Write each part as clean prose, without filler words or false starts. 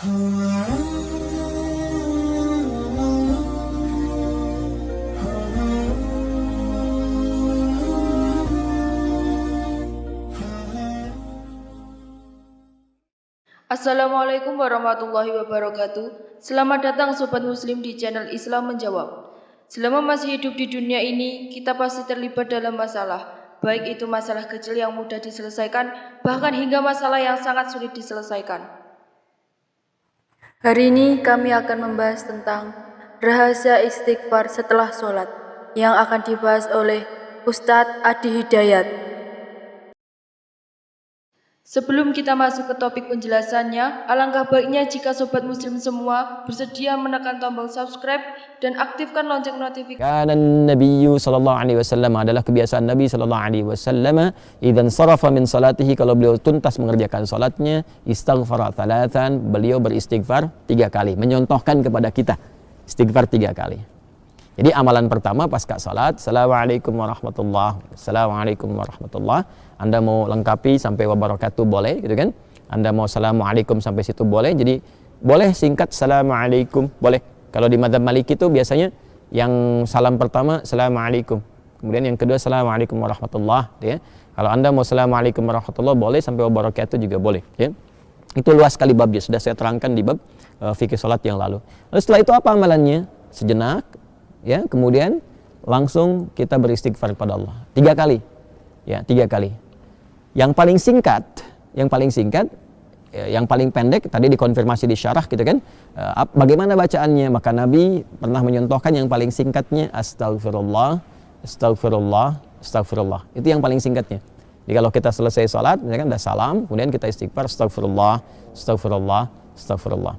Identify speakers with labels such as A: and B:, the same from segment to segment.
A: Assalamualaikum warahmatullahi wabarakatuh. Selamat datang Sobat Muslim di channel Islam Menjawab. Selama masih hidup di dunia ini, kita pasti terlibat dalam masalah. Baik itu masalah kecil yang mudah diselesaikan, bahkan hingga masalah yang sangat sulit diselesaikan. Hari ini kami akan membahas tentang rahasia istighfar setelah sholat yang akan dibahas oleh Ustadz Adi Hidayat. Sebelum kita masuk ke topik penjelasannya, alangkah baiknya jika Sobat Muslim semua bersedia menekan tombol subscribe dan aktifkan lonceng notifikasi.
B: Karena Nabi sallallahu alaihi wasallam adalah kebiasaan Nabi sallallahu alaihi wasallam, idzan sarafa min salatihi, kalau beliau tuntas mengerjakan salatnya, istaghfara thalathan, beliau beristighfar 3 kali, menyontohkan kepada kita istighfar 3 kali. Jadi amalan pertama pasca salat, assalamualaikum warahmatullahi, assalamualaikum warahmatullahi. Anda mau lengkapi sampai wabarakatuh boleh, gitu kan? Anda mau assalamualaikum sampai situ boleh. Jadi boleh singkat assalamualaikum, boleh. Kalau di madzhab Maliki itu biasanya yang salam pertama assalamualaikum, kemudian yang kedua assalamualaikum warahmatullahi, ya. Kalau Anda mau assalamualaikum warahmatullahi boleh, sampai wabarakatuh juga boleh, ya. Itu luas sekali babnya, sudah saya terangkan di bab fikih salat yang lalu. Lalu setelah itu apa amalannya? Sejenak, ya, kemudian langsung kita beristighfar kepada Allah 3 kali, ya, 3 kali. Yang paling singkat, yang paling pendek tadi dikonfirmasi di syarah, gitu kan? Bagaimana bacaannya? Maka Nabi pernah menyontohkan yang paling singkatnya astagfirullah, astagfirullah, astagfirullah. Itu yang paling singkatnya. Jadi kalau kita selesai salat, misalkan udah salam, kemudian kita istighfar astagfirullah, astagfirullah, astagfirullah.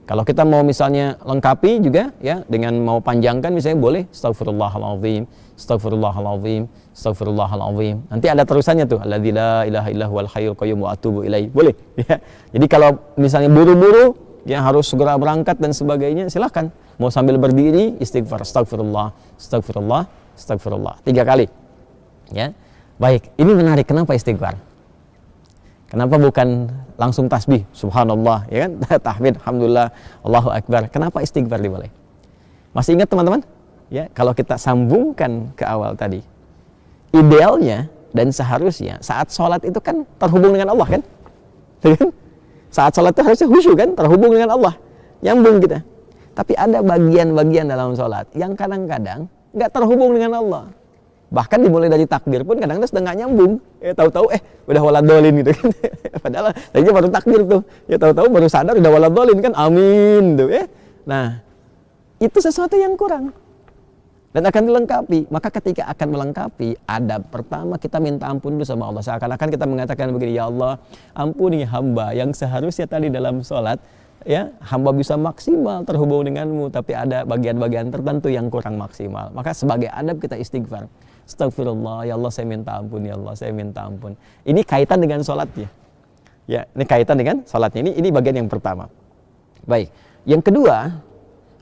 B: Kalau kita mau misalnya lengkapi juga, ya, dengan mau panjangkan misalnya boleh astagfirullahaladzim, astagfirullahaladzim, astagfirullahaladzim. Nanti ada terusannya tuh, alladzi la ilaha illa huwal hayyul qayyum wa atubu ilaih. Boleh, ya. Jadi kalau misalnya buru-buru, ya, harus segera berangkat dan sebagainya, silahkan. Mau sambil berdiri istighfar astagfirullah, astagfirullah, astagfirullah 3 kali. Ya. Baik, ini menarik, kenapa istighfar? Kenapa bukan langsung tasbih, subhanallah, ya kan? Tahmid, alhamdulillah, Allahu akbar. Kenapa istighfar dimulai? Masih ingat teman-teman? Ya, kalau kita sambungkan ke awal tadi, idealnya dan seharusnya saat sholat itu kan terhubung dengan Allah, kan? Ya kan? Saat sholat itu harusnya khusyuk, kan? Terhubung dengan Allah, nyambung kita. Tapi ada bagian-bagian dalam sholat yang kadang-kadang nggak terhubung dengan Allah. Bahkan dimulai dari takbir pun kadang-kadang sudah nggak nyambung. Ya, tahu-tahu udah waladolin, gitu kan. Padahal tadinya baru takbir tuh. Ya, tahu-tahu baru sadar udah waladolin, kan. Amin tuh, ya. Nah, itu sesuatu yang kurang dan akan dilengkapi. Maka ketika akan melengkapi, adab pertama kita minta ampun dulu sama Allah. Seakan-akan kita mengatakan begini, ya Allah, ampuni hamba yang seharusnya tadi dalam sholat, ya, hamba bisa maksimal terhubung denganmu, tapi ada bagian-bagian tertentu yang kurang maksimal. Maka sebagai adab kita istighfar. Astagfirullah, ya Allah saya minta ampun, ya Allah saya minta ampun. Ini kaitan dengan sholatnya. Ya, ini kaitan dengan sholatnya. Ini bagian yang pertama. Baik. Yang kedua,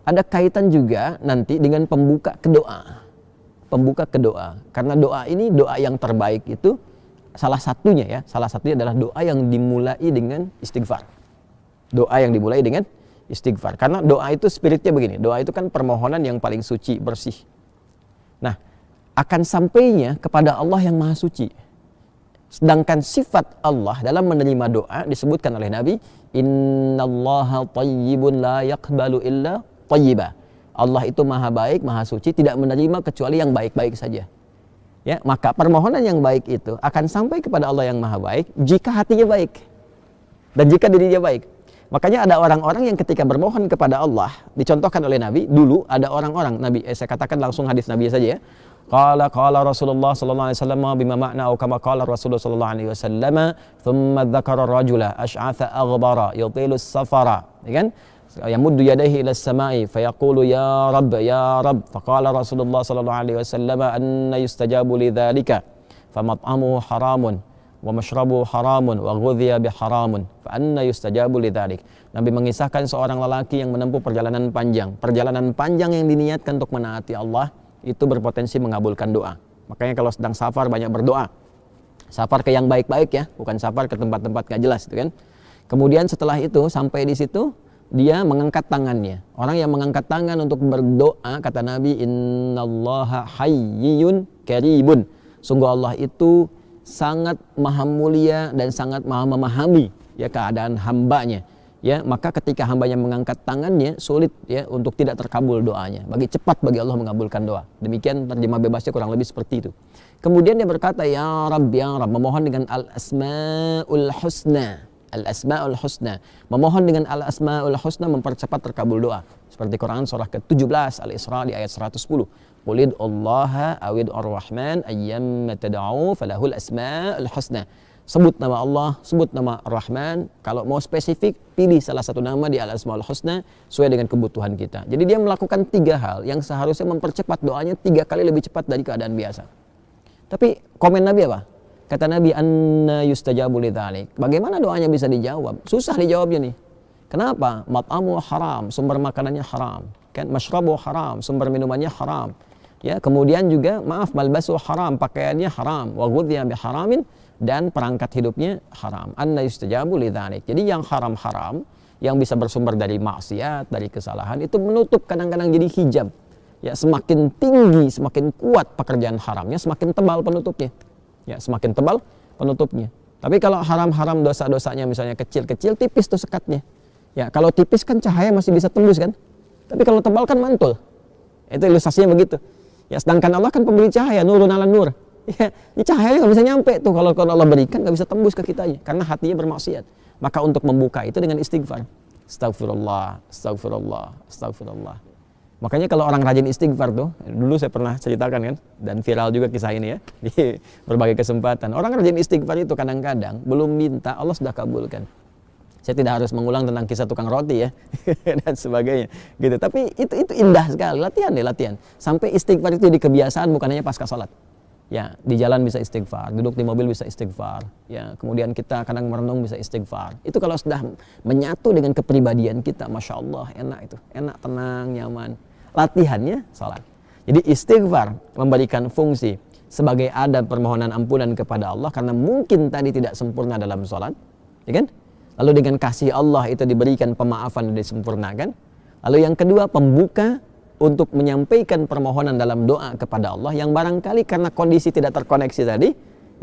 B: ada kaitan juga nanti dengan pembuka kedoa. Pembuka kedoa. Karena doa ini doa yang terbaik itu salah satunya, ya. Salah satunya adalah doa yang dimulai dengan istighfar. Doa yang dimulai dengan istighfar. Karena doa itu spiritnya begini. Doa itu kan permohonan yang paling suci, bersih. Nah, akan sampainya kepada Allah yang maha suci. Sedangkan sifat Allah dalam menerima doa disebutkan oleh Nabi, innallaha thayyibun la yaqbalu illa thayyiba. Allah itu maha baik, maha suci, tidak menerima kecuali yang baik-baik saja. Ya, maka permohonan yang baik itu akan sampai kepada Allah yang maha baik jika hatinya baik dan jika dirinya baik. Makanya ada orang-orang yang ketika bermohon kepada Allah, dicontohkan oleh Nabi, dulu ada orang-orang, Nabi, saya katakan langsung hadis Nabi saja, ya. Qala Rasulullah sallallahu alaihi wasallam bima ma'na atau kama qala Rasulullah sallallahu alaihi wasallam, thumma dzakara rajula asy'atha aghbara yutilu as-safara, ya kan? Yamuddu yadayhi ila as-sama'i fayaqulu ya Rabb, faqala Rasulullah sallallahu alaihi wasallam anna yustajabu lidzalika famat'amuhu haramun wa mashrabu haramun wa ghudhiya biharamun fa anna yustajabu lidzalik. Nabi mengisahkan seorang lelaki yang menempuh perjalanan panjang yang diniatkan untuk menaati Allah, itu berpotensi mengabulkan doa. Makanya kalau sedang safar banyak berdoa. Safar ke yang baik-baik, ya, bukan safar ke tempat-tempat gak jelas, itu kan. Kemudian setelah itu sampai di situ dia mengangkat tangannya. Orang yang mengangkat tangan untuk berdoa, kata Nabi, innallaha hayyun karibun. Sungguh Allah itu sangat maha mulia dan sangat maha memahami ya keadaan hambanya. Ya, maka ketika hambanya mengangkat tangannya, sulit ya untuk tidak terkabul doanya. Cepat bagi Allah mengabulkan doa. Demikian terjemah bebasnya kurang lebih seperti itu. Kemudian dia berkata, ya Rabb, memohon dengan al-asma'ul husna. Al-asma'ul husna. Memohon dengan al-asma'ul husna mempercepat terkabul doa. Seperti Quran surah ke-17 Al-Isra di ayat 110. Qulid Allaha awid ar-Rahman ayyamma tad'u falahul asma'ul husna. Sebut nama Allah, sebut nama Ar-Rahman. Kalau mau spesifik, pilih salah satu nama di Al-Asmaul Husna sesuai dengan kebutuhan kita. Jadi dia melakukan 3 hal yang seharusnya mempercepat doanya 3 kali lebih cepat dari keadaan biasa. Tapi komen Nabi apa? Kata Nabi, anna yustajabu lidzalik. Bagaimana doanya bisa dijawab? Susah dijawabnya nih. Kenapa? Mat'amu haram, sumber makanannya haram. Kan masyrabu haram, sumber minumannya haram. Ya, kemudian juga malbasu haram, pakaiannya haram, wa ghudhiya bi haramin, dan perangkat hidupnya haram. Anna yustajabu lidzalik. Jadi yang haram-haram yang bisa bersumber dari maksiat, dari kesalahan itu menutup, kadang-kadang jadi hijab. Ya, semakin tinggi, semakin kuat pekerjaan haramnya, semakin tebal penutupnya. Ya, semakin tebal penutupnya. Tapi kalau haram-haram dosa-dosanya misalnya kecil-kecil, tipis tuh sekatnya. Ya, kalau tipis kan cahaya masih bisa tembus kan? Tapi kalau tebal kan mantul. Itu ilustrasinya begitu. Ya, sedangkan Allah kan pemberi cahaya, nurun ala nur. Ya, ini cahayanya nggak bisa nyampe tuh kalau Allah berikan, nggak bisa tembus ke kitanya karena hatinya bermaksiat. Maka untuk membuka itu dengan istighfar. Astagfirullah, astagfirullah, astagfirullah. Makanya kalau orang rajin istighfar tuh, dulu saya pernah ceritakan kan, dan viral juga kisah ini ya di berbagai kesempatan. Orang rajin istighfar itu kadang-kadang belum minta Allah sudah kabulkan. Saya tidak harus mengulang tentang kisah tukang roti ya dan sebagainya gitu. Tapi itu indah sekali, latihan deh, latihan. Sampai istighfar itu di kebiasaan, bukan hanya pasca sholat. Ya, di jalan bisa istighfar, duduk di mobil bisa istighfar. Ya, kemudian kita kadang merenung bisa istighfar. Itu kalau sudah menyatu dengan kepribadian kita, masya Allah, enak itu, enak, tenang, nyaman. Latihannya sholat. Jadi istighfar memberikan fungsi sebagai adab permohonan ampunan kepada Allah karena mungkin tadi tidak sempurna dalam sholat, ya kan? Lalu dengan kasih Allah itu diberikan pemaafan dan disempurnakan. Lalu yang kedua, pembuka untuk menyampaikan permohonan dalam doa kepada Allah yang barangkali karena kondisi tidak terkoneksi tadi,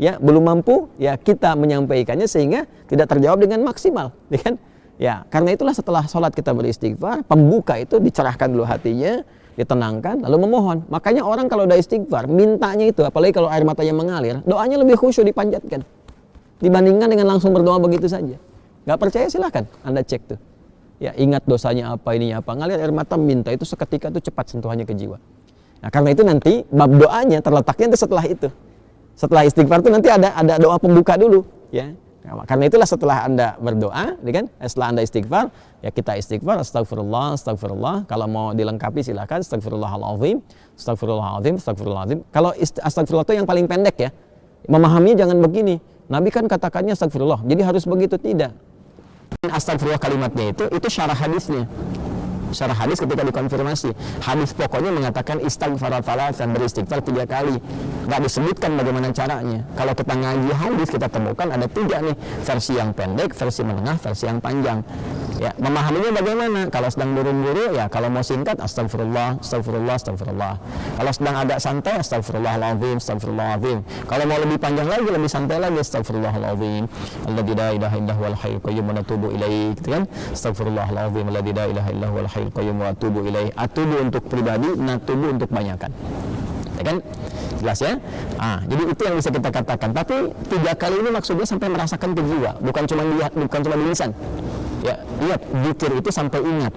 B: ya belum mampu, ya kita menyampaikannya sehingga tidak terjawab dengan maksimal, ya kan? Ya, karena itulah setelah sholat kita beristighfar, pembuka itu dicerahkan dulu hatinya, ditenangkan, lalu memohon. Makanya orang kalau udah istighfar, mintanya itu, apalagi kalau air matanya mengalir, doanya lebih khusyuk dipanjatkan dibandingkan dengan langsung berdoa begitu saja. Gak percaya silahkan Anda cek tuh. Ya, ingat dosanya apa, ininya apa, ngalir air mata, minta itu seketika itu cepat sentuhannya ke jiwa. Nah, karena itu nanti bab doanya terletaknya itu setelah itu. Setelah istighfar itu nanti ada doa pembuka dulu, ya. Nah, karena itulah setelah Anda berdoa, ya kan? Setelah Anda istighfar, ya kita istighfar, astagfirullah, astagfirullah. Kalau mau dilengkapi silakan, astagfirullahaladzim, astagfirullahaladzim, astagfirullahaladzim. Kalau astagfirullah itu yang paling pendek ya. Memahaminya jangan begini. Nabi kan katakannya astagfirullah, jadi harus begitu, tidak. Astagfirullah kalimatnya itu syarah hadisnya. Syarah hadis ketika dikonfirmasi, hadis pokoknya mengatakan istighfar thalatsan, beristighfar 3 kali. Nggak disebutkan bagaimana caranya. Kalau kita ngaji hadis kita temukan ada 3 nih, versi yang pendek, versi menengah, versi yang panjang. Ya, memahaminya bagaimana? Kalau sedang buru-buru ya, kalau mau singkat astagfirullah, astagfirullah, astagfirullah. Kalau sedang agak santai astagfirullahaladzim, astagfirullahaladzim. Kalau mau lebih panjang lagi, lebih santai lagi astagfirullahaladzim. Alladzi la ilaha illa huwal hayyul qayyum wa natubu ilaih, gitu kan? Astagfirullahaladzim alladzi la ilaha illa huwal hayyul qayyum wa atubu ilaih. Atubu untuk pribadi, natubu untuk banyakan. Ya kan? Jelas ya? Jadi itu yang bisa kita katakan. Tapi 3 kali ini maksudnya sampai merasakan ke jiwa, bukan cuma lihat, bukan cuma di lisan. Ya, lihat, zikir itu sampai ingat,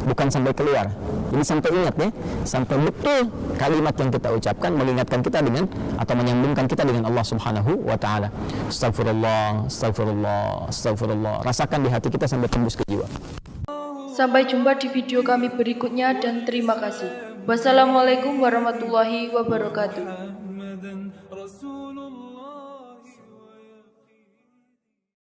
B: bukan sampai keluar. Jadi sampai ingat ya, sampai betul kalimat yang kita ucapkan mengingatkan kita dengan atau menyambungkan kita dengan Allah Subhanahu wa taala. Astagfirullah, astagfirullah, astagfirullah. Rasakan di hati kita sampai tembus ke jiwa.
A: Sampai jumpa di video kami berikutnya dan terima kasih. Wassalamualaikum warahmatullahi wabarakatuh.